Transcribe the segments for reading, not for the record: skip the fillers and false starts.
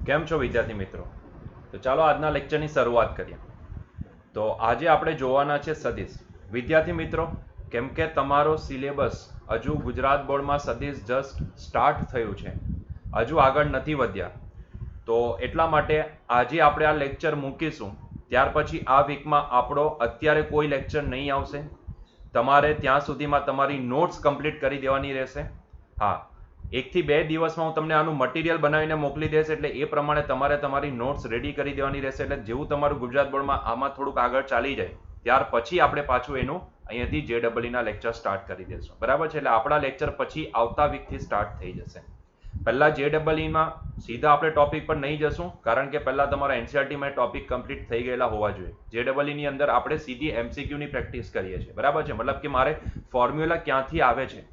કેમ છો વિદ્યાર્થી મિત્રો? તો ચાલો આજના લેક્ચરની શરૂઆત કરીએ. તો આજે આપણે જોવાના છે સદિશ. વિદ્યાર્થી મિત્રો, કેમ કે તમારો સિલેબસ હજુ ગુજરાત બોર્ડમાં સદિશ જસ્ટ સ્ટાર્ટ થયું છે, હજુ આગળ નથી વધ્યા, તો એટલા માટે આજે આપણે આ લેક્ચર મૂકીશું. ત્યાર પછી આ વીકમાં આપણો અત્યારે કોઈ લેક્ચર નહીં આવશે. તમારે ત્યાં સુધીમાં તમારી નોટ્સ કમ્પ્લીટ કરી દેવાની રહેશે. હા, 1 થી 2 દિવસમાં હું તમને આનું મટીરિયલ બનાવીને મોકલી દઈશ, એટલે એ પ્રમાણે તમારે તમારી નોટ્સ રેડી કરી દેવાની રહેશે. એટલે જેવું તમારું ગુજરાત બોર્ડમાં આમાં થોડુંક આગળ ચાલી જાય ત્યાર પછી આપણે પાછું એનું અહીંયાથી JEE ના લેક્ચર સ્ટાર્ટ કરી દઈશું. બરાબર છે? એટલે આપણા લેક્ચર પછી આવતા વીકથી સ્ટાર્ટ થઈ જશે. પહેલા JEE માં સીધા આપણે ટોપિક પર નહીં જશું, કારણ કે પહેલા તમારા NCERT-માં ટોપિક કમ્પ્લીટ થઈ ગયેલા હોવા જોઈએ. JEE-ની અંદર આપણે સીધી MCQ ની પ્રેક્ટિસ કરીએ છીએ. બરાબર છે? મતલબ કે મારે ફોર્મ્યુલા ક્યાંથી આવે છે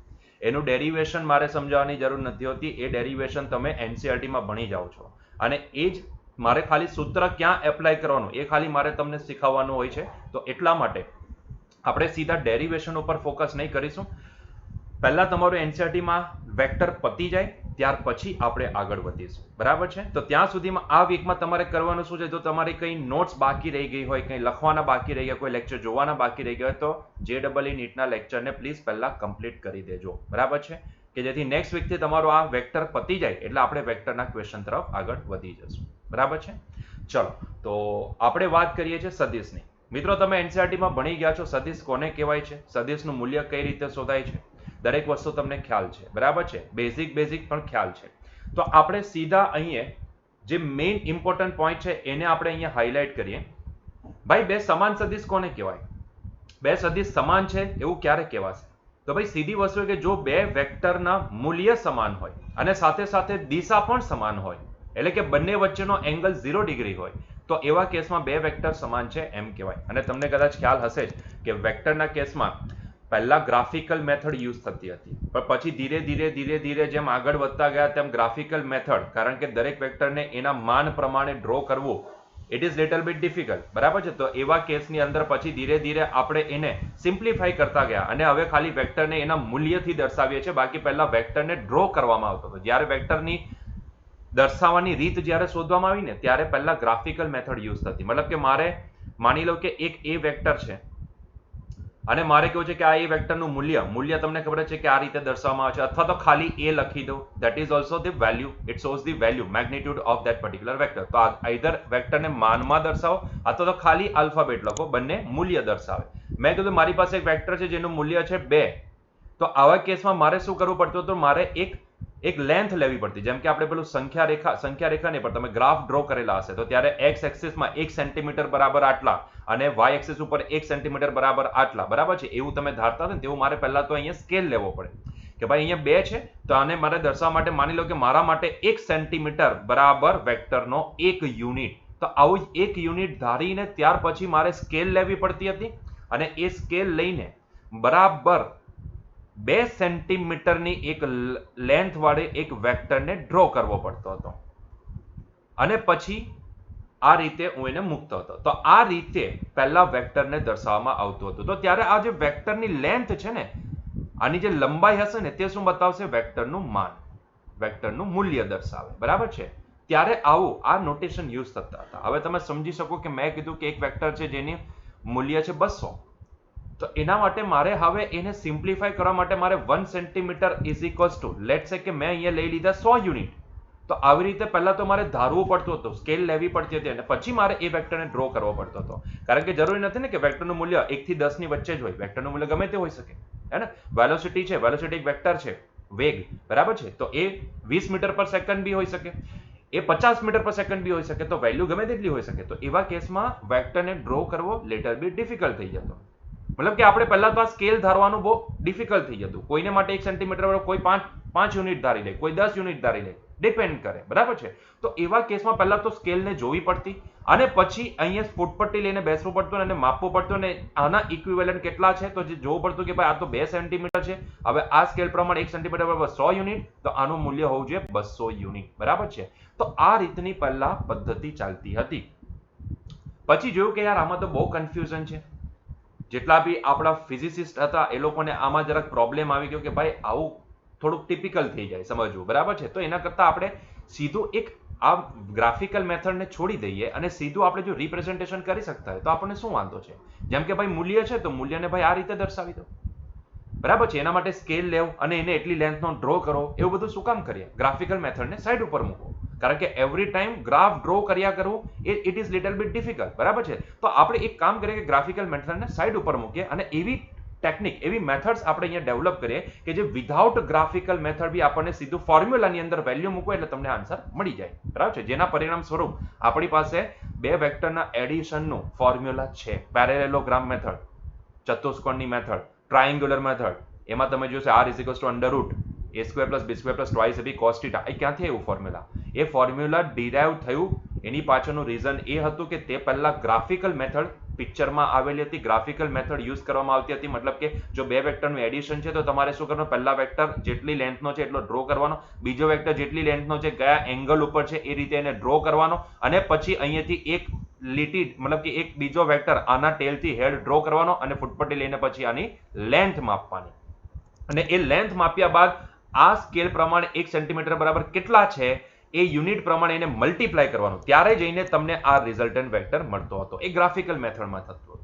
એનું ડેરિવેશન મારે સમજાવવાની જરૂર નથી હોતી. એ ડેરિવેશન તમે NCERT-માં ભણી જાઓ છો, અને એ જ મારે ખાલી સૂત્ર ક્યાં એપ્લાય કરવાનું એ ખાલી મારે તમને શીખવવાનું હોય છે. તો એટલા માટે આપણે સીધા ડેરિવેશન ઉપર ફોકસ નહીં કરીશું. પહેલા તમારું NCERT-માં વેક્ટર પતી જાય ત્યાર પછી આપણે આગળ વધીશું. બરાબર છે? તો ત્યાં સુધીમાં આ વીકમાં તમારે કરવાનું શું છે? જો તમારી કંઈ નોટ્સ બાકી રહી ગઈ હોય, કંઈ લખવાના બાકી રહી ગયા, કોઈ લેક્ચર જોવાના બાકી રહી ગયા હોય, તો JEE નીટના લેક્ચરને પ્લીઝ પહેલા કમ્પ્લીટ કરી દેજો. બરાબર છે? કે જેથી નેક્સ્ટ વીકથી તમારો આ વેક્ટર પતી જાય એટલે આપણે વેક્ટરના ક્વેશ્ચન તરફ આગળ વધી જશું. બરાબર છે? ચલો, તો આપણે વાત કરીએ છીએ સદિશની. મિત્રો, તમે NCERT-માં ભણી ગયા છો સદિશ કોને કહેવાય છે, સદિશનું મૂલ્ય કઈ રીતે શોધાય છે, દરેક વસ્તુ તમને ખ્યાલ છે. બરાબર છે? બેઝિક પણ ખ્યાલ છે. તો આપણે સીધા અહીંયા જે મેઇન ઇમ્પોર્ટન્ટ પોઈન્ટ છે એને આપણે અહીંયા હાઇલાઇટ કરીએ. ભાઈ, બે સમાન સદિશ કોને કહેવાય? બે સદિશ સમાન છે એવું ક્યારે કહેવાશે? તો ભાઈ સીધી વસ્તુ કે જો બે વેક્ટરના મૂલ્ય સમાન હોય અને સાથે સાથે દિશા પણ સમાન હોય, એટલે કે બંને વચ્ચેનો એંગલ 0 ડિગ્રી હોય, તો એવા કેસમાં બે વેક્ટર સમાન છે એમ કહેવાય. અને તમને કદાચ ખ્યાલ હશે જ કે વેક્ટરના કેસમાં પહેલા ગ્રાફિકલ મેથડ યુઝ થતી હતી, પણ પછી ધીરે ધીરે જેમ આગળ વધતા ગયા તેમ ગ્રાફિકલ મેથડ, કારણ કે દરેક વેક્ટરને એના માન પ્રમાણે ડ્રો કરવું it is little bit difficult. બરાબર છે? તો એવા કેસની અંદર પછી ધીરે ધીરે આપણે એને સિમ્પ્લિફાઈ કરતા ગયા અને હવે ખાલી વેક્ટરને એના મૂલ્યથી દર્શાવીએ છીએ. બાકી પહેલા વેક્ટરને ડ્રો કરવામાં આવતો હતો. જ્યારે વેક્ટરની દર્શાવવાની રીત જ્યારે શોધવામાં આવી ને ત્યારે પહેલા ગ્રાફિકલ મેથડ યુઝ થતી. મતલબ કે મારે માની લો કે એક એ વેક્ટર છે અને મારે કેવું છે કે આ એ વેક્ટરનું મૂલ્ય તમને ખબર છે કે આ રીતે દર્શાવવામાં આવે છે, અથવા તો ખાલી એ લખી દો. That is also the value. It shows the value magnitude of that particular vector. તો આઈધર વેક્ટરને માનમાં દર્શાવો અથવા તો ખાલી આલ્ફાબેટ લખો, બંને મૂલ્ય દર્શાવે. મેં કીધું મારી પાસે એક વેક્ટર છે જેનું મૂલ્ય છે 2. તો આવા કેસમાં મારે શું કરવું પડતું હતું? મારે એક લેન્થ લેવી પડતી. જેમ કે આપણે પેલું સંખ્યા રેખા નહીં, પણ તમે ગ્રાફ ડ્રો કરેલા હશે તો ત્યારે એક્સ એક્સિસમાં 1 સેન્ટીમીટર બરાબર આટલા અને વાય એક્સિસ ઉપર 1 સેન્ટીમીટર બરાબર આટલા. બરાબર છે? એવું તમે ધારતા હતા ને તેવું મારે પહેલા તો અહીંયા સ્કેલ લેવો પડે કે ભાઈ અહીંયા 2 છે તો આને મારે દર્શાવવા માટે માની લો કે મારા માટે 1 સેન્ટીમીટર બરાબર વેક્ટરનો 1 યુનિટ. તો આવું 1 યુનિટ ધારીને ત્યાર પછી મારે સ્કેલ લેવી પડતી હતી અને એ સ્કેલ લઈને બરાબર 2 સેન્ટીમીટરની એક લેન્થ વાળી એક વેક્ટરને ડ્રો કરવો પડતો હતો અને પછી આ રીતે હું એને મૂકતો હતો. તો આ રીતે પહેલા વેક્ટરને દર્શાવવામાં આવતું હતું. તો ત્યારે આ જે વેક્ટરની લેન્થ છે ને, આની જે લંબાઈ હશે ને તે શું બતાવશે? વેક્ટરનું માન, વેક્ટરનું મૂલ્ય દર્શાવે. બરાબર છે? ત્યારે આવું આ નોટેશન યુઝ થતા હતા. હવે તમે સમજી શકો કે મેં કીધું કે એક વેક્ટર છે જેની મૂલ્ય છે 200. તો એના માટે મારે હવે એને સિમ્પ્લિફાઈ કરવા માટે મારે 1 centimetre is equals two let's સે કે મેં અહીંયા લઈ લીધા 100 યુનિટ. તો આવી રીતે પહેલા તો મારે ધારવું પડતું હતું, સ્કેલ લેવી પડતી હતી અને પછી મારે એ વેક્ટરને ડ્રો કરવો પડતો હતો. કારણ કે જરૂરી નથી ને કે વેક્ટરનું મૂલ્ય 1 થી 10 ની વચ્ચે જ હોય. વેક્ટરનું મૂલ્ય ગમે તે હોઈ શકે, હે ને? વેલોસિટી છે, વેલોસિટી એક વેક્ટર છે, વેગ. બરાબર છે? તો એ 20 મીટર પર સેકન્ડ બી હોઈ શકે, એ 50 મીટર પર સેકન્ડ બી હોઈ શકે, તો વેલ્યુ ગમે તેટલી હોઈ શકે. તો એવા કેસમાં વેક્ટરને ડ્રો કરવો લિટલ બી ડિફિકલ્ટ થઈ જતો. મતલબ કે આપણે પહેલા તો આ સ્કેલ ધારવાનું બહુ ડિફિકલ્ટ થઈ જતું. કોઈને માટે 1 સેન્ટીમીટર કોઈ 5 યુનિટ ધારી લે, કોઈ 10 યુનિટ ધારી લે, ડિપેન્ડ કરે. બરાબર છે? તો એવા કેસમાં પહેલા તો સ્કેલને જોવી પડતી અને પછી અહીંયા ફૂટપટ્ટી લઈને બેસવું પડતું અને માપવું પડતું અને આના ઇક્વિવેલન્ટ કેટલા છે તો જે જોવું પડતું કે ભાઈ આ તો 2 સેન્ટીમીટર છે. હવે આ સ્કેલ પ્રમાણે 1 સેન્ટીમીટર બરાબર 100 યુનિટ, તો આનું મૂલ્ય હોવું જોઈએ 200 યુનિટ. બરાબર છે? તો આ રીતની પહેલા પદ્ધતિ ચાલતી હતી. પછી જોયું કે યાર આમાં તો બહુ કન્ફ્યુઝન છે. જેટલા બી આપણા ફિઝિસિસ્ટ હતા એ લોકોને આમાં જરાક પ્રોબ્લેમ આવી ગયો કે ભાઈ આવું થોડુંક ટિપિકલ થઈ જાય સમજવું. બરાબર છે? તો એના કરતા આપણે સીધું એક આ ગ્રાફિકલ મેથડને છોડી દઈએ અને સીધું આપણે જો રિપ્રેઝન્ટેશન કરી શકતા હોય તો આપણને શું વાંધો છે? જેમ કે ભાઈ મૂલ્ય છે તો મૂલ્યને ભાઈ આ રીતે દર્શાવી દો, બરાબર છે. એના માટે સ્કેલ લેવ અને એને એટલી લેન્થનો ડ્રો કરો, એવું બધું શું કામ કરીએ? ગ્રાફિકલ મેથડને સાઈડ ઉપર મૂકો, કારણ કે એવરી ટાઈમ ગ્રાફ ડ્રો કર્યા કરવું it is little bit difficult, બરાબર છે. તો આપણે એક કામ કરીએ કે ગ્રાફિકલ મેથડને સાઈડ ઉપર મૂકીએ અને એવી ટેકનિક, એવી મેથડ્સ આપણે અહીંયા ડેવલપ કરીએ કે જે વિધાઉટ ગ્રાફિકલ મેથડ બી આપણને સીધું ફોર્મ્યુલાની અંદર વેલ્યુ મૂકો એટલે તમને આન્સર મળી જાય, બરાબર છે. જેના પરિણામ સ્વરૂપ આપણી પાસે બે વેક્ટરના એડિશનનું ફોર્મ્યુલા છે. પેરેલેલોગ્રામ મેથડ, ચતુષ્કોણની મેથડ, ટ્રાયંગ્યુલર મેથડ, એમાં તમે જોશો r is equals to under root a square plus b square plus twice ab cos theta. એ ક્યાંથી આવ્યું ફોર્મ્યુલા? એ ફોર્મ્યુલા ડિરાઇવ થયું, એની પાછળનું રીઝન એ હતું કે તે પહેલા ગ્રાફિકલ મેથડ પિક્ચરમાં આવેલી હતી, ગ્રાફિકલ મેથડ યુઝ કરવામાં આવતી હતી. મતલબ કે જો બે વેક્ટરનું એડિશન છે તો તમારે શું કરવાનું? પહેલા વેક્ટર જેટલી લેન્થનો છે એટલો ડ્રો કરવાનો, બીજો વેક્ટર જેટલી લેન્થનો છે કયા એંગલ ઉપર છે એ રીતે એને ડ્રો કરવાનો, અને પછી અહીંયાથી એક લીટી મતલબ કે એક બીજો વેક્ટર આના ટેલથી હેડ ડ્રો કરવાનો અને ફૂટપટ્ટી લઈને પછી આની લેન્થ માપવાની, અને એ લેન્થ માપ્યા બાદ આ સ્કેલ પ્રમાણે 1 સેન્ટીમીટર બરાબર કેટલા છે એ યુનિટ પ્રમાણે એને મલ્ટીપ્લાય કરવાનું, ત્યારે જઈને તમને આ રિઝલ્ટન્ટ વેક્ટર મળતો હતો. એ ગ્રાફિકલ મેથડમાં થતું હતું.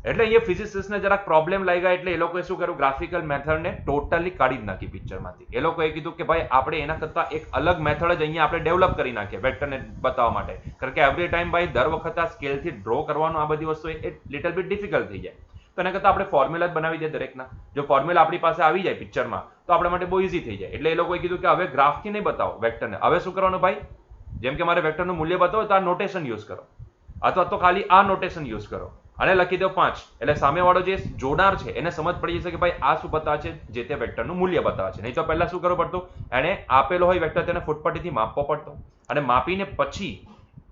એટલે અહીંયા ફિઝિસિસ્ટને જરાક પ્રોબ્લેમ લાગ્યા એટલે એ લોકોએ શું કર્યું? ગ્રાફિકલ મેથડને ટોટલી કાઢી જ નાખી પિક્ચરમાંથી. એ લોકોએ કીધું કે ભાઈ આપણે એના કરતાં એક અલગ મેથડ જ અહીંયા આપણે ડેવલપ કરી નાખીએ વેક્ટરને બતાવવા માટે, કારણ કે એવરી ટાઈમ ભાઈ દર વખત આ સ્કેલથી ડ્રો કરવાનું આ બધી વસ્તુ એ લિટલ બિટ ડિફિકલ્ટ થઈ જાય. તો એના કરતાં આપણે ફોર્મ્યુલા જ બનાવી દઈએ દરેકના. જો ફોર્મ્યુલા આપણી પાસે આવી જાય પિક્ચરમાં તો આપણા માટે બહુ ઇઝી થઈ જાય. એટલે એ લોકોએ કીધું કે હવે ગ્રાફથી નહીં બતાવો વેક્ટરને, હવે શું કરવાનું ભાઈ? જેમ કે મારે વેક્ટરનું મૂલ્ય બતાવો તો આ નોટેશન યુઝ કરો, અથવા તો ખાલી આ નોટેશન યુઝ કરો અને લખી દો 5, એટલે સામેવાળો જે જોનાર છે એને સમજ પડી જશે કે ભાઈ આ શું બતાવે છે? જે તે વેક્ટરનું મૂલ્ય બતાવે છે. નહીં તો પહેલા શું કરવું પડતું? એને આપેલો હોય વેક્ટર તેને ફૂટપટ્ટીથી માપવો પડતો, અને માપીને પછી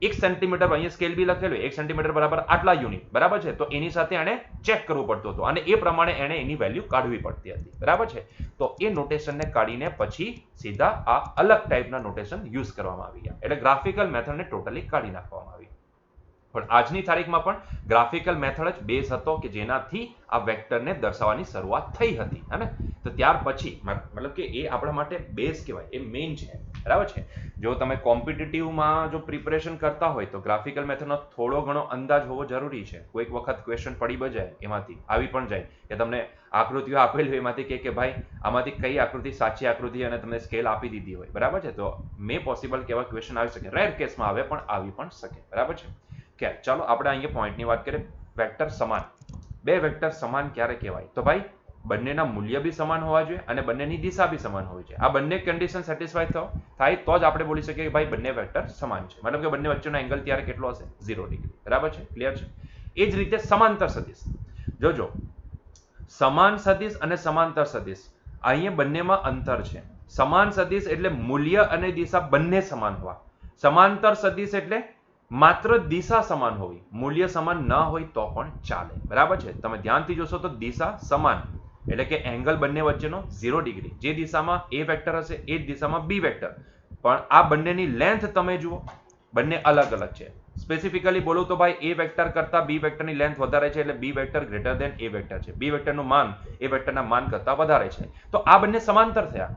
1 સેન્ટીમીટર, અહીંયા સ્કેલ બી લખેલું 1 સેન્ટીમીટર બરાબર આટલા યુનિટ, બરાબર છે. તો એની સાથે એને ચેક કરવું પડતું હતું અને એ પ્રમાણે એને એની વેલ્યુ કાઢવી પડતી હતી, બરાબર છે. તો એ નોટેશનને કાઢીને પછી સીધા આ અલગ ટાઈપના નોટેશન યુઝ કરવામાં આવી ગયા, એટલે ગ્રાફિકલ મેથડને ટોટલી કાઢી નાખવામાં આવી. પણ આજની તારીખમાં પણ ગ્રાફિકલ મેથડ જ બેઝ હતો કે જેનાથી આ વેક્ટરને દર્શાવવાની શરૂઆત થઈ હતી, હે ને. તો ત્યાર પછી મતલબ કે એ આપણા માટે બેઝ કહેવાય, એ મેઇન છે, બરાબર છે. જો તમે કોમ્પિટિટિવમાં જો પ્રિપરેશન કરતા હોય તો ગ્રાફિકલ મેથડનો થોડો ઘણો અંદાજ હોવો જરૂરી છે. કોઈક વખત ક્વેશ્ચન પડી બજાય, એમાંથી આવી પણ જાય કે તમને આકૃતિઓ આપેલી હોય એમાંથી કે ભાઈ આમાંથી કઈ આકૃતિ સાચી આકૃતિ, અને તમને સ્કેલ આપી દીધી હોય, બરાબર છે. તો મે પોસિબલ કેવા ક્વેશ્ચન આવી શકે, રેર કેસમાં આવે પણ આવી પણ શકે, બરાબર છે. ચાલો આપણે અહીંયા પોઈન્ટની વાત કરીએ. વેક્ટર સમાન, બે વેક્ટર સમાન ક્યારે કહેવાય? તો ભાઈ બંનેના મૂલ્ય બી સમાન હોવા જોઈએ અને બંનેની દિશા બી સમાન હોવી જોઈએ. આ બંને કન્ડિશન સેટિસ્ફાય થાય તો જ આપણે બોલી શકીએ કે ભાઈ બંને વેક્ટર સમાન છે, મતલબ કે બંને વચ્ચેનો એંગલ ત્યારે કેટલો હશે? 0 ડિગ્રી, બરાબર છે. ક્લિયર છે. એ જ રીતે સમાંતર સદિશ, જોજો સમાન સદિશ અને સમાંતર સદિશ, અહીંયા બંનેમાં અંતર છે. સમાન સદિશ એટલે મૂલ્ય અને દિશા બંને સમાન હોવા. સમાંતર સદિશ એટલે માત્ર દિશા સમાન હોવી, મૂલ્ય સમાન ન હોય તો પણ ચાલે, બરાબર છે. તમે ધ્યાનથી જોશો તો દિશા સમાન એટલે કે એંગલ બંને વચ્ચેનો 0 ડિગ્રી. જે દિશામાં એ વેક્ટર હશે એ જ દિશામાં બી વેક્ટર, પણ આ બંનેની લેન્થ તમે જુઓ, બંને અલગ અલગ છે. સ્પેસિફિકલી બોલું તો ભાઈ એ વેક્ટર કરતા બી વેક્ટરની લેન્થ વધારે છે, એટલે બી વેક્ટર ગ્રેટર દેન એ વેક્ટર છે. બી વેક્ટરનું માન એ વેક્ટરના માન કરતા વધારે છે. તો આ બંને સમાંતર થયા.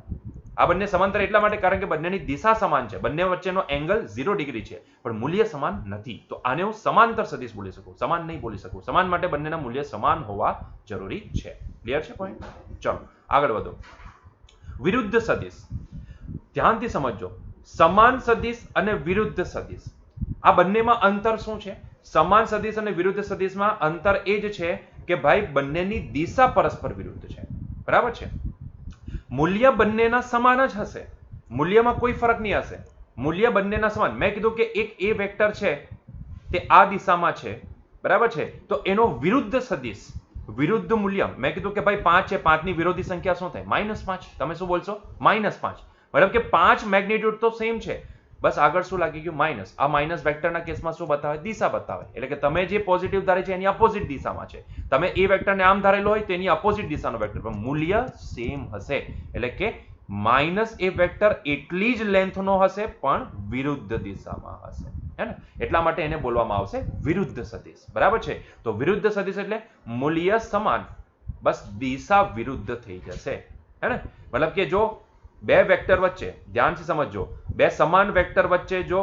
આ બંને સમાંતર એટલા માટે કારણ કે બંનેની દિશા સમાન છે, બંને વચ્ચેનો એંગલ 0 ડિગ્રી છે, પણ મૂલ્ય સમાન નથી. તો આને હું સમાંતર સદિશ બોલી શકું, સમાન નહીં બોલી શકું. સમાન માટે બંનેના મૂલ્ય સમાન હોવા જરૂરી છે. ક્લિયર છે પોઈન્ટ? ચલો આગળ વધો. વિરુદ્ધ સદિશ, ધ્યાનથી સમજજો. સમાન સદિશ અને વિરુદ્ધ સદિશ, આ બંનેમાં અંતર શું છે? સમાન સદિશ અને વિરુદ્ધ સદિશમાં અંતર એ જ છે કે ભાઈ બંનેની દિશા પરસ્પર વિરુદ્ધ છે, બરાબર છે. મૂલ્ય બંનેના સમાન જ હશે, મૂલ્યમાં કોઈ ફરક નહીં હશે, મૂલ્ય બંનેના સમાન. મેં કીધું કે એક એ વેક્ટર છે તે આ દિશામાં છે, બરાબર છે. તો એનો વિરુદ્ધ સદિશ, વિરુદ્ધ મૂલ્ય, મેં કીધું કે ભાઈ 5 છે, 5 ની વિરોધી સંખ્યા શું થાય? -5. તમે શું બોલશો? -5. મતલબ કે 5 મેગ્નિટ્યુડ તો સેમ છે, બસ આગળ શું લાગી ગયું? માઇનસ. આ માઇનસ વેક્ટરના કેસમાં શું બતાવે? દિશા બતાવે. એટલે કે તમે જે પોઝિટિવ ધારે છે એની અપોઝિટ દિશામાં છે. તમે એ વેક્ટરને આમ ધારેલો હોય તો એની અપોઝિટ દિશાનો વેક્ટર, પણ મૂલ્ય સેમ હશે. એટલે કે માઇનસ એ વેક્ટર એટલી જ લેન્થનો હશે પણ વિરુદ્ધ દિશામાં હશે, હે ને. એટલા માટે એને બોલવામાં આવશે વિરુદ્ધ સદિશ, બરાબર છે. તો વિરુદ્ધ સદિશ એટલે મૂલ્ય સમાન, બસ દિશા વિરુદ્ધ થઈ જશે, હે ને. મતલબ કે જો બે વેક્ટર વચ્ચે ધ્યાનથી સમજજો, બે સમાન વેક્ટર વચ્ચે જો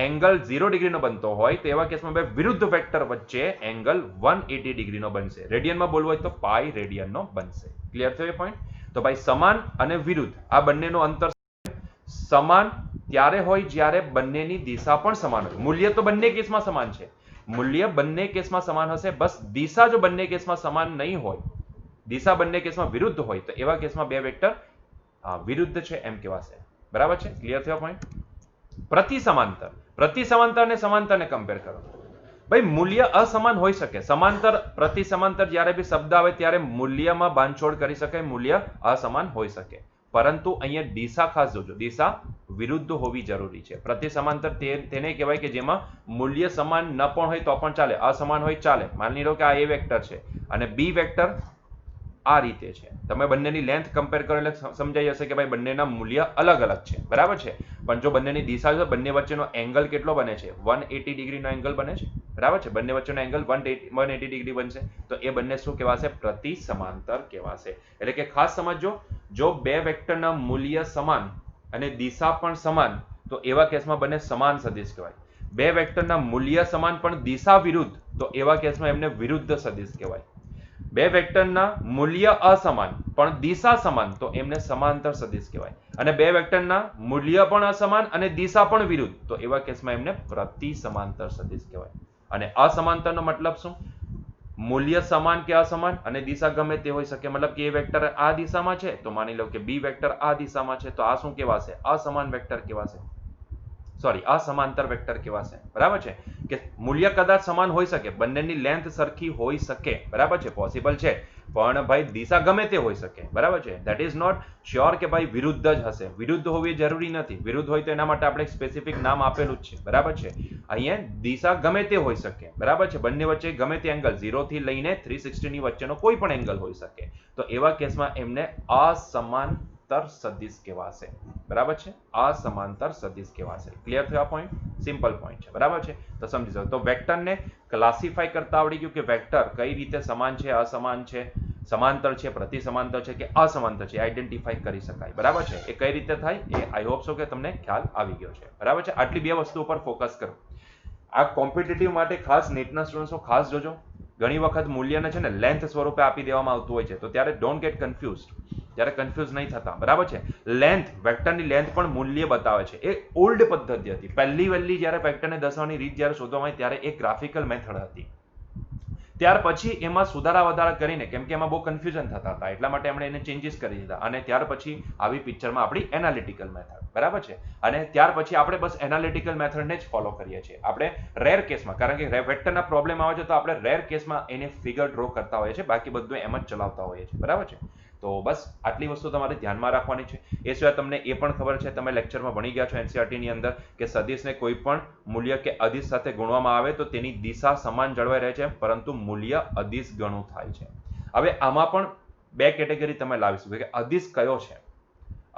એંગલ 0 ડિગ્રીનો બનતો હોય તો એવા કેસમાં બે વિરુદ્ધ વેક્ટર વચ્ચે એંગલ 180 ડિગ્રીનો બનશે. રેડિયનમાં બોલવું હોય તો પાઈ રેડિયનનો બનશે. ક્લિયર થયો એ પોઈન્ટ? તો ભાઈ સમાન અને વિરુદ્ધ આ બંનેનો અંતર સમાન ત્યારે હોય જ્યારે બંનેની દિશા પણ સમાન હોય. મૂલ્ય તો બંને કેસમાં સમાન છે, મૂલ્ય બંને કેસમાં સમાન હશે, બસ દિશા જો બંને કેસમાં સમાન નહીં હોય, દિશા બંને કેસમાં વિરુદ્ધ હોય તો એવા કેસમાં બે વેક્ટર વિરુદ્ધ છે એમ કહેવાશે. બરાબર છે? ક્લિયર થયો પોઈન્ટ? પ્રતિ સમાંતર અને સમાંતરને કમ્પેર કરો. ભાઈ મૂલ્ય અસમાન હોઈ શકે, સમાંતર પ્રતિ સમાંતર જ્યારે બી શબ્દ આવે ત્યારે મૂલ્યમાં બાંધછોડ કરી શકાય, મૂલ્ય અસમાન હોઈ શકે, પરંતુ અહીંયા દિશા ખાસ જોજો, દિશા વિરુદ્ધ હોવી જરૂરી છે. પ્રતિ સમાંતર તેને કહેવાય કે જેમાં મૂલ્ય સમાન ન પણ હોય તો પણ ચાલે, અસમાન હોય ચાલે. માની લો કે આ એ વેક્ટર છે અને બી વેક્ટર આ રીતે છે, તમે બંનેની લેન્થ કમ્પેર કરો એટલે સમજાઈ જશે કે ભાઈ બંનેના મૂલ્ય અલગ અલગ છે. બરાબર છે? પણ જો બંનેની દિશા છે, બંને વચ્ચેનો એંગલ કેટલો બને છે? 180 ડિગ્રીનો એંગલ બને છે. બરાબર છે? બંને વચ્ચેનો એંગલ 180 ડિગ્રી બનશે તો એ બંને શું કહેવાશે? પ્રતિ સમાંતર કહેવાશે. એટલે કે ખાસ સમજો, જો બે વેક્ટરના મૂલ્ય સમાન અને દિશા પણ સમાન તો એવા કેસમાં બંને સમાન સદિશ કહેવાય. બે વેક્ટરના મૂલ્ય સમાન પણ દિશા વિરુદ્ધ તો એવા કેસમાં એમને વિરુદ્ધ સદિશ કહેવાય. બે વેક્ટરના મૂલ્ય અસમાન પણ દિશા સમાન તો એમને સમાંતર સદિશ કહેવાય. અને બે વેક્ટરના મૂલ્ય પણ અસમાન અને દિશા પણ વિરુદ્ધ તો એવા કેસમાં એમને પ્રતિ સમાંતર સદિશ કહેવાય. અને અસમાંતરનો મતલબ શું? મૂલ્ય સમાન કે અસમાન અને દિશા ગમે તે હોઈ શકે. મતલબ કે એ વેક્ટર આ દિશામાં છે તો માની લો કે બી વેક્ટર આ દિશામાં છે તો આ શું કહેવાશે? અસમાન વેક્ટર કહેવાશે, સોરી અસમાંતર વેક્ટર કહેવાશે. બરાબર છે? કે મૂલ્ય કદાચ સમાન હોઈ શકે, બંનેની લેન્થ સરખી હોઈ શકે, બરાબર છે, પોસિબલ છે, પણ ભાઈ દિશા ગમે તે હોઈ શકે. બરાબર છે? ધેટ ઇઝ નોટ શ્યોર કે ભાઈ વિરુદ્ધ જ હશે. વિરુદ્ધ હોવી જરૂરી નથી, વિરુદ્ધ હોય તો એના માટે આપણે સ્પેસિફિક નામ આપેલું જ છે. બરાબર છે? અહીંયા દિશા ગમે તે હોઈ શકે. બરાબર છે? બંને વચ્ચે ગમે તે એંગલ 0 થી લઈને 360 ની વચ્ચેનો કોઈ પણ એંગલ હોઈ શકે, તો એવા કેસમાં એમને અસમાંતર સદિશ કહેવાશે. બરાબર છે? અસમાંતર સદિશ કહેવાશે. ક્લિયર થયો આ પોઈન્ટ? સિમ્પલ પોઈન્ટ છે. બરાબર છે? તો સમજી જાઓ. તો વેક્ટરને ક્લાસિફાઈ કરતા આવડી ગયું કે વેક્ટર કઈ રીતે સમાન છે, અસમાન છે, સમાંતર છે, પ્રતિ સમાંતર છે કે અસમાંતર છે, આઈડેન્ટિફાઈ કરી શકાય. બરાબર છે? એ કઈ રીતે થાય એ આઈ હોપ સો કે તમને ખ્યાલ આવી ગયો છે. બરાબર છે? આટલી બે વસ્તુ ઉપર ફોકસ કરો. આ કોમ્પિટિટિવ માટે ખાસ નેટના સ્ટુડન્ટ્સો ખાસ જોજો. ઘણી વખત મૂલ્યને છે ને લેન્થ સ્વરૂપે આપી દેવામાં આવતું હોય છે, તો ત્યારે ડોન્ટ ગેટ કન્ફ્યુઝડ, ત્યારે કન્ફ્યુઝ નહીં થતા. બરાબર છે? લેન્થ, વેક્ટરની લેન્થ પણ મૂલ્ય બતાવે છે. એ ઓલ્ડ પદ્ધતિ હતી. પહેલી જ્યારે વેક્ટરને દર્શાવવાની રીત જ્યારે શોધવામાં આવી ત્યારે એક ગ્રાફિકલ મેથડ હતી. ત્યાર પછી એમાં સુધારા વધારા કરીને, કેમ કે એમાં બહુ કન્ફ્યુઝન થતા હતા એટલા માટે એમણે એને ચેન્જીસ કરી દીધા અને ત્યાર પછી આવી પિક્ચરમાં આપણી એનાલિટિકલ મેથડ. બરાબર છે? અને ત્યાર પછી આપણે બસ એનાલિટિકલ મેથડને જ ફોલો કરીએ છીએ. આપણે રેર કેસમાં, કારણ કે વેક્ટરના પ્રોબ્લેમ આવે છે તો આપણે રેર કેસમાં એને ફિગર ડ્રો કરતા હોઈએ છીએ, બાકી બધું એમ જ ચલાવતા હોઈએ છીએ. બરાબર છે? તો બસ આટલી વસ્તુ તમારે ધ્યાનમાં રાખવાની છે. એ સિવાય તમને એ પણ ખબર છે, તમે લેક્ચરમાં ભણી ગયા છો એનસીઈઆરટીની અંદર, કે સદિશને કોઈ પણ મૂલ્ય કે અદિશ સાથે ગુણવામાં આવે તો તેની દિશા સમાન જળવાઈ રહે છે, પરંતુ મૂલ્ય અદિશ ગણું થાય છે. હવે આમાં પણ બે કેટેગરી તમે લાવી શકો કે અદિશ કયો છે,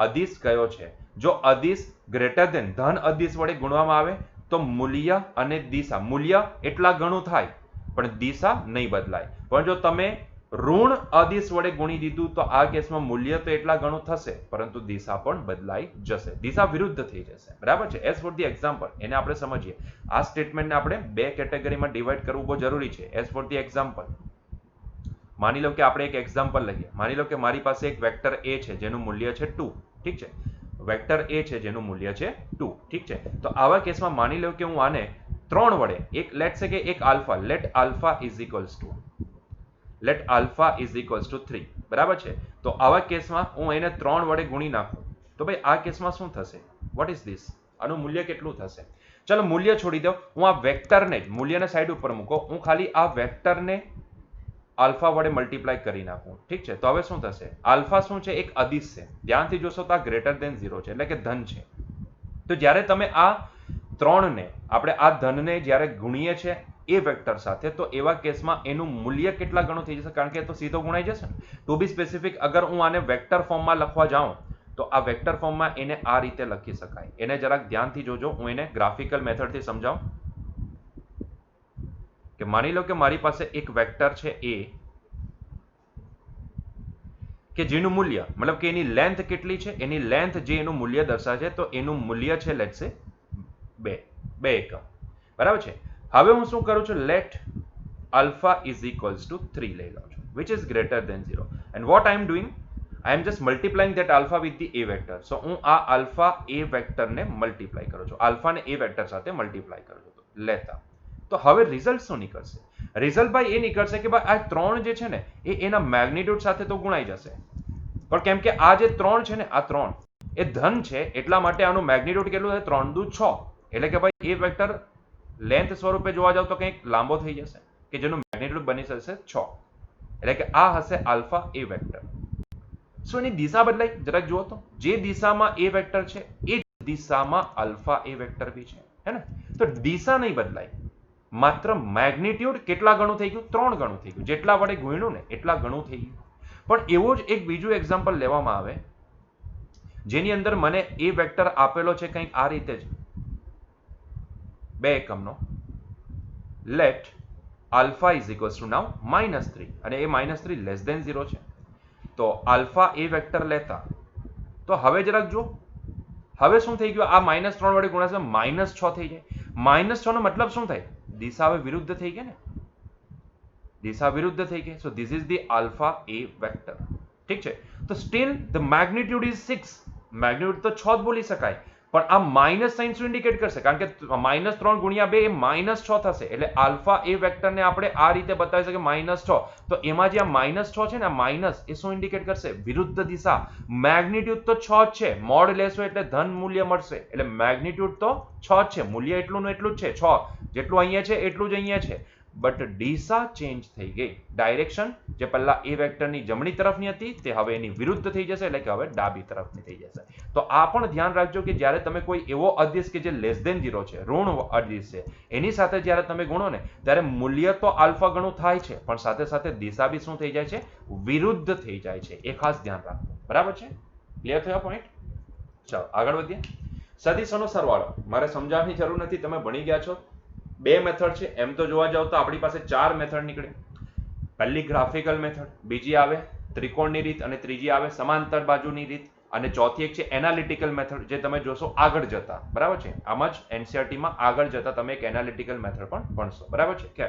અદિશ કયો છે. જો અદિશ ગ્રેટર ધેન ધન અદિશ વડે ગુણવામાં આવે તો મૂલ્ય અને દિશા, મૂલ્ય એટલા ગણું થાય પણ દિશા નહીં બદલાય. પણ જો તમે ઋણ અદિશ વડે ગુણી દીધું તો આ કેસમાં મૂલ્ય તો એટલા ગણું થશે પરંતુ દિશા પણ બદલાઈ જશે, દિશા વિરુદ્ધ થઈ જશે. બરાબર છે? એઝ ફોર ધી એક્ઝામ્પલ એને આપણે સમજીએ. આ સ્ટેટમેન્ટને આપણે બે કેટેગરીમાં ડિવાઈડ કરવું બહુ જરૂરી છે. એઝ ફોર ધી એક્ઝામ્પલ, માની લો કે આપણે એક એક્ઝામ્પલ લઈએ. માની લો કે મારી પાસે એક વેક્ટર એ છે જેનું મૂલ્ય છે 2. ઠીક છે? વેક્ટર એ છે જેનું મૂલ્ય છે 2. ઠીક છે? તો આવા કેસમાં માની લો કે હું આને 3 વડે, એક લેટ સે કે એક alpha, let alpha is equals to, let alpha is equals to 3. બરાબર છે? તો આવા કેસમાં હું એને 3 વડે ગુણી નાખું તો ભાઈ આ કેસમાં શું થશે? What is this? આનું મૂલ્ય કેટલું થશે? ચલો મૂલ્ય છોડી દો, હું આ વેક્ટરને જ, મૂલ્યને સાઈડ ઉપર મૂકો, હું ખાલી આ વેક્ટરને આલ્ફા વડે મલ્ટીપ્લાય કરી નાખું. ઠીક છે? તો હવે શું થશે? આલ્ફા શું છે? એક અદિશ છે. ધ્યાનથી જોશો તો આ ગ્રેટર ધેન 0 છે, એટલે કે ધન છે. તો જ્યારે તમે આ 3ને, આપણે આ ધનને જ્યારે ગુણીએ છીએ એ વેક્ટર સાથે, તો એવા કેસમાં એનું મૂલ્ય કેટલા ગણું થઈ જશે? કારણ કે એ તો સીધો ગુણાઈ જશે ને. ટુ બી સ્પેસિફિક, અગર હું આને વેક્ટર ફોર્મમાં લખવા જાઉં તો આ વેક્ટર ફોર્મમાં એને આ રીતે લખી શકાય. એને જરાક ધ્યાનથી જોજો, હું એને ગ્રાફિકલ મેથડથી સમજાવું. કે માની લો કે મારી પાસે એક વેક્ટર છે એ, કે જેનું મૂલ્ય મતલબ કે એની લેન્થ કેટલી છે, એની લેન્થ જે એનું મૂલ્ય દર્શાવે છે તો એનું મૂલ્ય છે લેટ્સ સે 2 એકમ, બરાબર છે. હવે હું શું કરું છું, late alpha is equals to 3 લઈ લઉં છું, which is greater than 0, and what I am doing, I am just multiplying that alpha with the a vector. So હું આ alpha a vector ને મલ્ટીપ્લાય કરું છું, alpha ને a vector સાથે મલ્ટીપ્લાય કરું છું લેતા. તો હવે રિઝલ્ટ શું નીકળશે, રિઝલ્ટ ભાઈ એ નીકળશે કે ભાઈ આ 3 જે છે ને એ એના મેગ્નિટ્યુડ સાથે તો ગુણાઈ જશે, પણ કેમ કે આ જે 3 છે ને આ 3 એ ધન છે એટલા માટે આનું મેગ્નિટ્યુડ કેટલું છે, 3 દુ 6, એટલે કે ભાઈ એ વેક્ટર લેન્થ સ્વરૂપે જોવા જાવ તો કંઈક લાંબો થઈ જશે કે જેનું મેગ્નિટ્યુડ બની જશે 6, એટલે કે આ હશે આલ્ફા એ વેક્ટર. શું એની દિશા બદલાઈ, જરાક જુઓ તો, જે દિશામાં એ વેક્ટર છે એ દિશામાં આલ્ફા એ વેક્ટર બી છે, હે ને. તો દિશા નહીં બદલાય, માત્ર મેગ્નિટ્યુડ કેટલા ગણું થઈ ગયું, 3 ગણું થઈ ગયું, જેટલા વડે ગુણ્યું ને એટલા ગણું થઈ ગયું. પણ એવો જ એક બીજું એક્ઝામ્પલ લેવામાં આવે જેની અંદર મને એ વેક્ટર આપેલો છે કંઈક આ રીતે જ 2 એકમનો, late alpha is equals to now -3 અને એ -3 લેસ ધેન 0 છે. તો આલ્ફા એ વેક્ટર લેતા તો હવે જરાક જુઓ, હવે શું થઈ ગયું, આ -3 વડે ગુણાશે -6 થઈ જાય. -6 નો મતલબ શું થાય, દિશા હવે વિરુદ્ધ થઈ ગઈ ને, દિશા વિરુદ્ધ થઈ ગઈ. So this is the alpha A vector, ઠીક છે. તો steel the magnitude is 6, magnitude તો 6 જ બોલી શકાય, પણ આ માઇનસ સાઇન શું ઇન્ડિકેટ કરશે, કારણ કે -3 ગુણ્યા 2 એ -6 થશે, એટલે આલ્ફા એ વેક્ટરને આપણે આ રીતે બતાવી શકીએ -6. તો એમાં જે આ -6 છે ને, આ માઇનસ એ શું ઇન્ડિકેટ કરશે, વિરુદ્ધ દિશા. મેગ્નિટ્યુડ તો 6 જ છે, મોડ લેશો એટલે ધન મૂલ્ય મળશે, એટલે મેગ્નિટ્યુડ તો 6 જ છે, મૂલ્ય એટલું ને એટલું જ છે, 6 જેટલું અહીંયા છે એટલું જ અહીંયા છે, બટ દિશા ચેન્જ થઈ ગઈ. ડાયરેક્શન જે પહેલા એ વેક્ટરની જમણી તરફની હતી તે હવે એની વિરુદ્ધ થઈ જશે, એટલે કે હવે ડાબી તરફની થઈ જશે. તો આ પણ ધ્યાન રાખજો કે જ્યારે તમે કોઈ એવો અદિશ કે જે લેસ ધેન 0 છે, ઋણ અદિશ છે, એની સાથે જ્યારે તમે ગુણો ને ત્યારે મૂલ્ય તો આલ્ફા ગણું થાય છે, પણ સાથે સાથે દિશા બી શું થઈ જાય છે, વિરુદ્ધ થઈ જાય છે. એ ખાસ ધ્યાન રાખો, બરાબર છે. ક્લિયર થયો પોઈન્ટ? ચાલો આગળ વધીએ. સદિશોનો સરવાળો મારે સમજાવવાની જરૂર નથી, તમે ભણી ગયા છો. 2 મેથડ છે, એમ તો જોવા જાવ તો આપણી પાસે 4 મેથડ નીકળે. પહેલી ગ્રાફિકલ મેથડ, બીજી આવે ત્રિકોણની રીત, અને ત્રીજી આવે સમાંતર બાજુની રીત, અને ચોથી એક છે એનાલિટિકલ મેથડ, જે તમે જોશો આગળ જતા, બરાબર છે. આમાં જ એનસીઆરટીમાં આગળ જતા તમે એક એનાલિટિકલ મેથડ પણ ભણશો, બરાબર છે. કે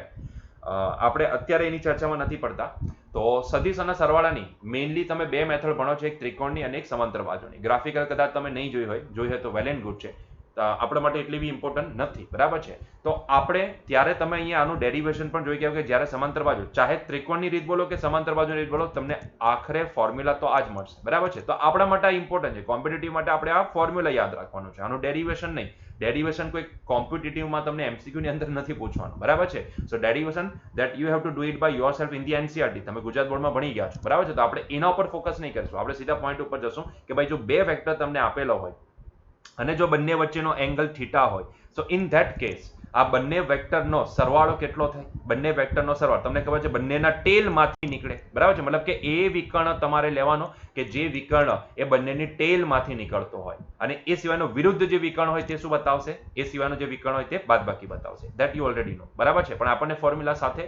આપણે અત્યારે એની ચર્ચામાં નથી પડતા. તો સદિશ અને સરવાળાની મેઇનલી તમે 2 મેથડ ભણો છો, એક ત્રિકોણની અને એક સમાંતર બાજુની. ગ્રાફિકલ કદાચ તમે નહીં જોઈ હોય તો વેલ એન્ડ ગુડ છે, આપણા માટે એટલી બી ઇમ્પોર્ટન્ટ નથી, બરાબર છે. તો આપણે ત્યારે તમે અહીંયા આનું ડેરિવેશન પણ જોઈ ગયા કે જ્યારે સમાંતર બાજુ, ચાહે ત્રિકોણની રીત બોલો કે સમાંતર બાજુની રીત બોલો, તમને આખરે ફોર્મ્યુલા તો આ જ મળશે, બરાબર છે. તો આપણા માટે આ ઇમ્પોર્ટન્ટ છે, કોમ્પિટિટિવ માટે આપણે આ ફોર્મ્યુલા યાદ રાખવાનું છે, આનું ડેરિવેશન નહીં. ડેરિવેશન કોઈ કોમ્પિટિટિવમાં તમને એમસીક્યુ ની અંદર નથી પૂછવાનું, બરાબર છે. So derivation that you have to do it by yourself in the NCERT, તમે ગુજરાત બોર્ડમાં ભણી ગયા છો, બરાબર છે. તો આપણે એના ઉપર ફોકસ નહીં કરીશું, આપણે સીધા પોઈન્ટ ઉપર જશું કે ભાઈ જો 2 વેક્ટર તમને આપેલો હોય અને જો બંને વચ્ચેનો એંગલ થીટા હોય, સો ઇન ધેટ કેસ આ બંને વેક્ટરનો સરવાળો કેટલો થાય, બંને વેક્ટરનો સરવાળો તમને ખબર છે બંનેના ટેલમાંથી નીકળે, બરાબર છે. મતલબ કે એ વિકર્ણ તમારે લેવાનો કે જે વિકર્ણ એ બંનેની ટેલમાંથી નીકળતો હોય, અને એ સિવાયનો વિરુદ્ધ જે વિકર્ણ હોય તે શું બતાવશે, એ સિવાયનો જે વિકર્ણ હોય તે બાદબાકી બતાવશે. ધેટ યુ ઓલરેડી નો, બરાબર છે. પણ આપણને ફોર્મ્યુલા સાથે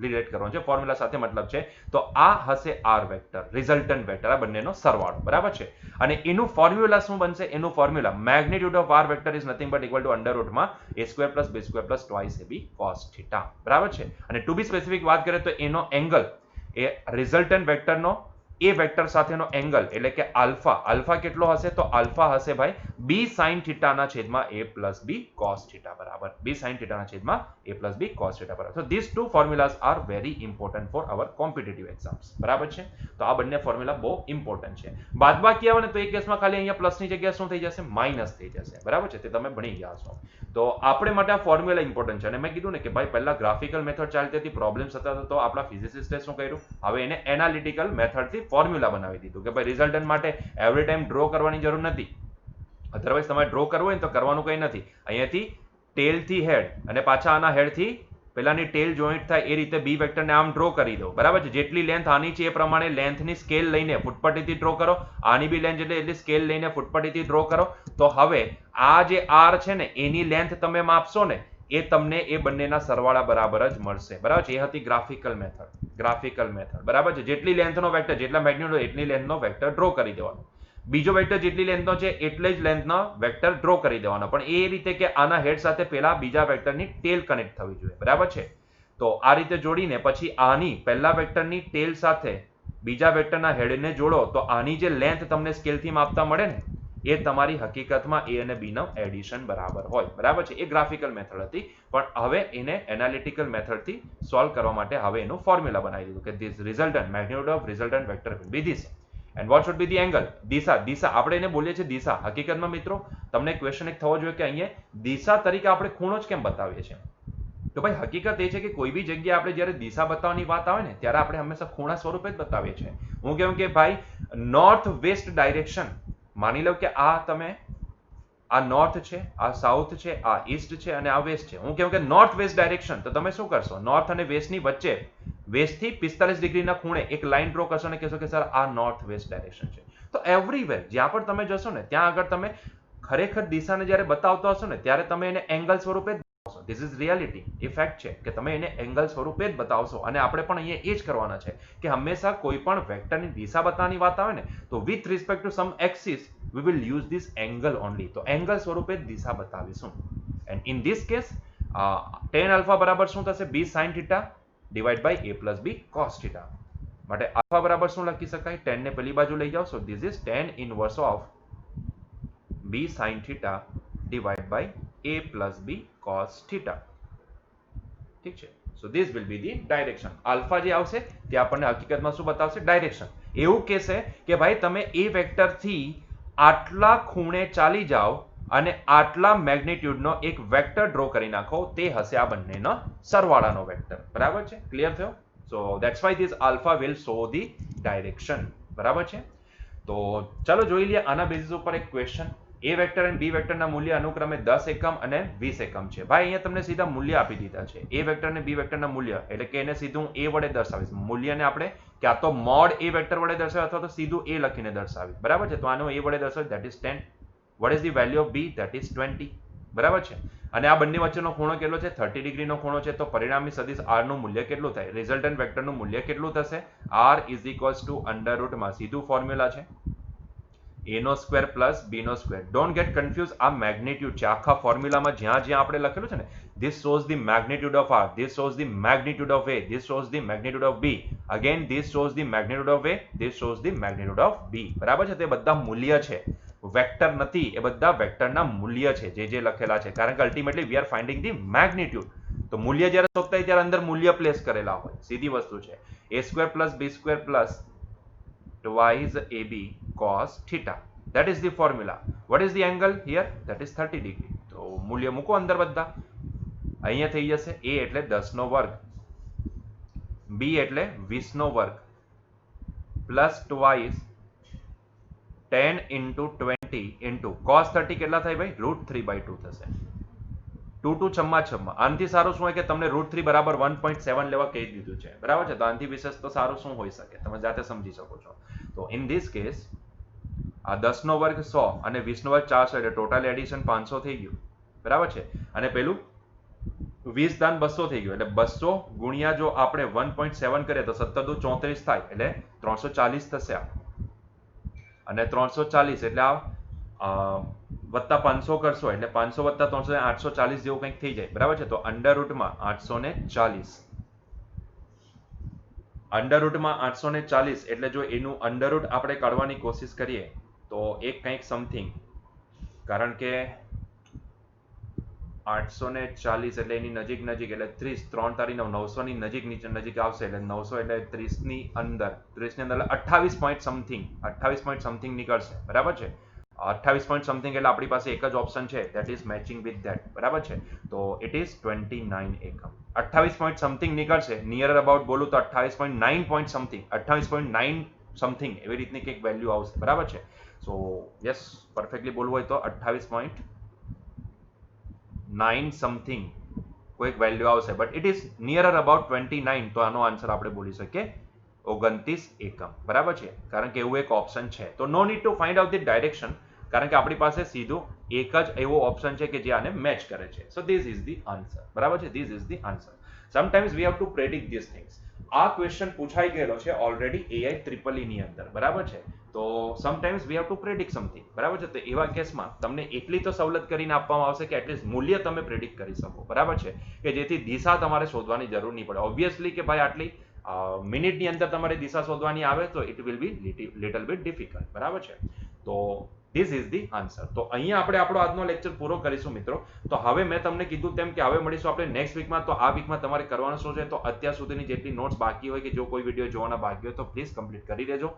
રિલેટ કરવાનો છે, ફોર્મ્યુલા સાથે મતલબ છે. તો આ હશે આર વેક્ટર, રિઝલ્ટન્ટ વેક્ટર, આ બંનેનો સરવાળો, બરાબર છે. અને એનું ફોર્મ્યુલા શું બનશે, એનું formula magnitude of R vector is nothing but equal to under રૂટમાં a² + b² + twice ab cos θ, બરાબર છે. અને ટુ બી સ્પેસિફિક વાત કરીએ તો એનો એંગલ એ રિઝલ્ટન્ટ વેક્ટરનો એ વેક્ટર સાથેનો એંગલ એટલે કે આલ્ફા કેટલો હશે, તો આલ્ફા હશે ભાઈ b sin θ ના છેદમાં a + b cos θ બરાબર, b sin θ ના છેદમાં a + b cos θ બરાબર. So these two formulas are very important for our competitive exams, બરાબર છે. તો આ બંને ફોર્મ્યુલા બહુ ઇમ્પોર્ટન્ટ છે. બાદબાકી આવે ને તો એક કેસમાં ખાલી અહીંયા પ્લસની જગ્યાએ શું થઈ જશે, માઇનસ થઈ જશે, બરાબર છે. તે તમે ભણી ગયા છો. તો આપણે માટે આ ફોર્મ્યુલા ઇમ્પોર્ટન્ટ છે. અને મેં કીધું ને કે ભાઈ પહેલા ગ્રાફિકલ મેથડ ચાલતી હતી, પ્રોબ્લેમ્સ હતા, તો આપણા ફિઝિસિસ્ટે શું કર્યું, હવે એને એનાલિટિકલ મેથડથી ફોર્મ્યુલા બનાવી દીધું કે ભાઈ રિઝલ્ટન્ટ માટે એવરી ટાઈમ ડ્રો કરવાની જરૂર નથી. અધરવાઇઝ તમારે ડ્રો કરવું હોય ને તો કરવાનું કંઈ નથી. અહીંયાથી ટેલથી હેડ અને પાછા આના હેડથી પેલાની ટેલ જોઈન્ટ થાય એ રીતે બી વેક્ટરને આમ ડ્રો કરી દો, બરાબર છે. જેટલી લેન્થ આની છે એ પ્રમાણે લેન્થની સ્કેલ લઈને ફૂટપટ્ટીથી ડ્રો કરો, આની બી લેન્થ એટલી સ્કેલ લઈને ફૂટપટ્ટીથી ડ્રો કરો. તો હવે આ જે આર છે ને એની લેન્થ તમે માપશો ને એ તમને એ બંનેના સરવાળા બરાબર જ મળશે. બરાબર છે? એ હતી ગ્રાફિકલ મેથડ. બરાબર છે? જેટલી લેન્થનો વેક્ટર, જેટલા મેગ્નિટ્યુડ એટલી લેન્થનો વેક્ટર ડ્રો કરી દેવાનો. બીજો વેક્ટર જેટલી લેન્થનો છે એટલે જ લેન્થનો વેક્ટર ડ્રો કરી દેવાનો, પણ એ રીતે કે આના હેડ સાથે પહેલા બીજા વેક્ટરની ટેલ કનેક્ટ થવી જોઈએ. બરાબર છે? તો આ રીતે જોડીને પછી આની પહેલા વેક્ટરની ટેલ સાથે બીજા વેક્ટરના હેડને જોડો તો આની જે લેન્થ તમને સ્કેલથી માપતા મળે ને એ તમારી હકીકતમાં એ અને બી નો એડિશન બરાબર હોય. બરાબર છે? એ ગ્રાફિકલ મેથડ હતી, પણ હવે એને એનાલિટિકલ મેથડથી સોલ્વ કરવા માટે હવે એનું ફોર્મ્યુલા બનાવી દીધું કે this resultant magnitude of resultant vector will be this and what should be the angle. દિશા આપણે એને બોલીએ છીએ દિશા. હકીકતમાં મિત્રો તમને ક્વેશ્ચન એક થવો જોઈએ કે અહીંયા દિશા તરીકે આપણે ખૂણો જ કેમ બતાવીએ છીએ? તો ભાઈ હકીકત એ છે કે કોઈ બી જગ્યાએ આપણે જ્યારે દિશા બતાવવાની વાત આવે ને ત્યારે આપણે હંમેશા ખૂણા સ્વરૂપે જ બતાવીએ છીએ. હું કહું કે ભાઈ નોર્થ વેસ્ટ ડાયરેક્શન, માની લો કે આ તમે આ નોર્થ છે, આ સાઉથ છે, આ ઈસ્ટ છે અને આ વેસ્ટ છે. હું કહું કે નોર્થ વેસ્ટ ડાયરેક્શન, તો તમે શું કરશો? નોર્થ અને વેસ્ટની વચ્ચે વેસ્ટથી 45 ડિગ્રીના ખૂણે એક લાઇન ડ્રો કરશો અને કહેશો કે સર આ નોર્થ વેસ્ટ ડાયરેક્શન છે. તો એવરીવેર જ્યાં પણ તમે જશો ને ત્યાં આગળ તમે ખરેખર દિશાને જ્યારે બતાવતા હશો ને ત્યારે તમે એને એંગલ સ્વરૂપે જ બતાવશો. This is reality. A fact છે કે તમે એને એંગલ સ્વરૂપે જ બતાવશો અને આપણે પણ અહીંયા એ જ કરવાના છે કે હંમેશા કોઈ પણ વેક્ટરની દિશા બતાવવાની વાત આવે ને તો with respect to some axis we will use this angle only. તો એંગલ સ્વરૂપે દિશા બતાવીશું. and in this case tan alpha બરાબર શું થશે? b sin theta divided by a plus b cos theta. માટે alpha બરાબર શું લખી શકાય? tan ને પેલી બાજુ લઈ જાઓ. so this is tan inverse of b sin theta divided by a plus b cos theta. ઠીક છે? so this will be the direction. alpha જે આવશે તે આપણને હકીકતમાં શું બતાવશે? ડાયરેક્શન. એવું કહેશે કે ભાઈ તમે એ વેક્ટરથી આટલા ખૂણે ચાલી જાઓ અને આટલા મેગ્નિટ્યુડનો એક વેક્ટર ડ્રો કરી નાખો, તે હશે આ બંનેનો સરવાળાનો વેક્ટર. બરાબર છે? ક્લિયર થયો? સો that's why this alpha will show the direction. બરાબર છે? તો ચાલો જોઈ લઈએ આના બેઝિસ ઉપર એક ક્વેશ્ચન. એ વેક્ટર અને બી વેક્ટરના મૂલ્ય અનુક્રમે 10 એકમ અને 20 એકમ છે. ભાઈ અહીંયા તમને સીધા મૂલ્ય આપી દીધા છે. એ વેક્ટર અને બી વેક્ટરના મૂલ્ય એટલે કે એને સીધું એ વડે દર્શાવીશ. મૂલ્યને આપણે ક્યાં તો મોડ એ વેક્ટર વડે દર્શાવે અથવા તો સીધું એ લખીને દર્શાવી. બરાબર છે? તો આનો એ વડે દર્શાવે that is 10. What is the value of B? That is 20. બરાબર છે? અને આ બંને વચ્ચેનો ખૂણો કેટલો છે? 30 ડિગ્રીનો ખૂણો છે. તો પરિણામી સદિશ r નું મૂલ્ય કેટલું થાય? રિઝલ્ટન્ટ વેક્ટરનું મૂલ્ય કેટલું થશે? r is equals to under રૂટમાં સીધું ફોર્મ્યુલા છે a નો સ્ક્વેર પ્લસ b નો સ્ક્વેર. Don't get confuse. આ મેગ્નિટ્યુડ છે. આખા ફોર્મ્યુલામાં જ્યાં જ્યાં આપણે લખેલું છે ને this shows the magnitude of r, this shows the magnitude of a, this shows the magnitude of b, again this shows the magnitude of a, this shows the magnitude of b. બરાબર છે? તે બધા મૂલ્ય છે, vector નથી. એ બધા વેક્ટરના મૂલ્ય છે જે લખેલા છે, કારણ કે ultimately we are finding the magnitude. તો મૂલ્ય જ્યારે શોધતા હોય ત્યારે અંદર મૂલ્ય પ્લેસ કરેલા હોય. સીધી વસ્તુ છે. a square plus b square plus twice ab cos theta. That is the formula. What is the angle here? That is 30 degree. તો મૂલ્ય મૂકો અંદર બધા. અહીંયા થઈ જશે a એટલે 10 નો વર્ગ, b એટલે 20 નો વર્ગ plus twice 10 into 20 into cos 30 કેટલા થાય ભાઈ? √3/2 થશે. 2 2 છમ્મા છમ્મા. આનાથી સારું શું હોય કે તમને √3 બરાબર 1.7 લેવા કહી દીધું છે. બરાબર છે? તો આનાથી વિશેષ તો સારું શું હોઈ શકે? તમે જાતે સમજી શકો છો. તો ઇન ધીસ કેસ આ 10 નો વર્ગ 100 અને 20 નો વર્ગ 400 એટલે ટોટલ એડિશન 500 થઈ ગયું. બરાબર છે? અને પેલું 20 દાન 200 થઈ ગયું એટલે 200 ગુણ્યા જો આપણે 1.7 કરીએ તો 17 દુ 34 થાય એટલે 340 થશે આ. અને 340 એટલે આ વત્તા 500 કરશો એટલે 500 વત્તા 300 840 જેવું કંઈક થઈ જાય. બરાબર છે? તો અંડર રૂટમાં 840, અંડર રૂટમાં 840 એટલે જો એનું અંડર રૂટ આપણે કાઢવાની કોશિશ કરીએ તો એક કંઈક સમથિંગ, કારણ કે 840 એટલે એની નજીક એટલે 30 3 તારી 900 ની નજીક આવશે એટલે 900 એટલે 30 ની અંદર 28 પોઈન્ટ સમથિંગ નીકળશે. બરાબર છે? 28 પોઈન્ટ સમથિંગ એટલે આપણી પાસે એક જ ઓપ્શન છે, that is matching with that. બરાબર છે? તો ઇટ ઇઝ 29 એકમ. 28 પોઈન્ટ સમથિંગ નીકળશે. નિયર અબાઉટ બોલું તો 28.9 પોઈન્ટ સમથિંગ, 28.9 સમથિંગ એવી રીતની કંઈક વેલ્યુ આવશે. બરાબર છે? સો યસ, પરફેક્ટલી બોલવું હોય તો 28.9 સમથિંગ કોઈક વેલ્યુ આવશે, but it is near about 29. તો આનો આન્સર આપણે બોલી શકીએ 29 એકમ. બરાબર છે? કારણ કે એવું એક ઓપ્શન છે. તો no need to find out the direction, કારણ કે આપણી પાસે સીધું એક જ એવો ઓપ્શન છે કે જે આને મેચ કરે છે. So this is the answer. બરાબર છે, this is the answer. Sometimes we have to predict this things. આ ક્વેશ્ચન પૂછાઈ ગયેલો છે ઓલરેડી AI ટ્રિપલ ની અંદર. બરાબર છે, તો sometimes we have to predict something. બરાબર છે, તો એવા કેસમાં તમને એટલી તો સવલત કરીને આપવામાં આવશે કે એટલીસ્ટ મૂલ્ય તમે પ્રેડિક્ટ કરી શકો. બરાબર છે, કે જેથી દિશા તમારે શોધવાની જરૂર નહીં પડે. ઓબ્વિયસલી કે ભાઈ આટલી મિનિટની અંદર તમારે દિશા શોધવાની આવે તો it will be little bit difficult. બરાબર છે, તો ધીસ ઇઝ ધી આન્સર. તો અહીંયા આપણે આપણો આજનો લેક્ચર પૂરો કરીશું મિત્રો. તો હવે મેં તમને કીધું તેમ કે હવે મળીશું આપણે નેક્સ્ટ વીકમાં. તો આ વીકમાં તમારે કરવાનું શું છે, તો અત્યાર સુધીની જેટલી નોટ્સ બાકી હોય કે જો કોઈ વિડીયો જોવાના બાકી હોય તો પ્લીઝ કમ્પ્લીટ કરી દેજો,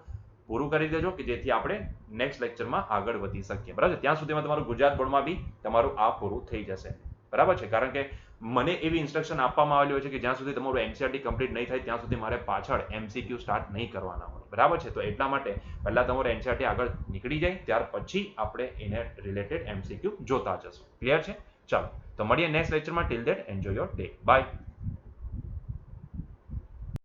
પૂરું કરી દેજો, કે જેથી આપણે નેક્સ્ટ લેક્ચરમાં આગળ વધી શકીએ. બરાબર, ત્યાં સુધીમાં તમારું ગુજરાત બોર્ડમાં બી તમારું આ પૂરું થઈ જશે. બરાબર છે, કારણ કે મને એવી ઇન્સ્ટ્રક્શન આપવામાં આવેલી હોય છે કે જ્યાં સુધી તમારું એનસીઆરટી કમ્પ્લીટ નહીં થાય ત્યાં સુધી મારે પાછળ MCQ સ્ટાર્ટ નહીં કરવાના હોય. બરાબર છે, તો એટલા માટે પહેલા તમારું એનસીઆરટી આગળ નીકળી જાય ત્યાર પછી આપણે એને રિલેટેડ MCQ જોતા જશું. ક્લિયર છે? ચાલો, તો મળીએ નેક્સ્ટ લેક્ચરમાં. Till that enjoy your day. By.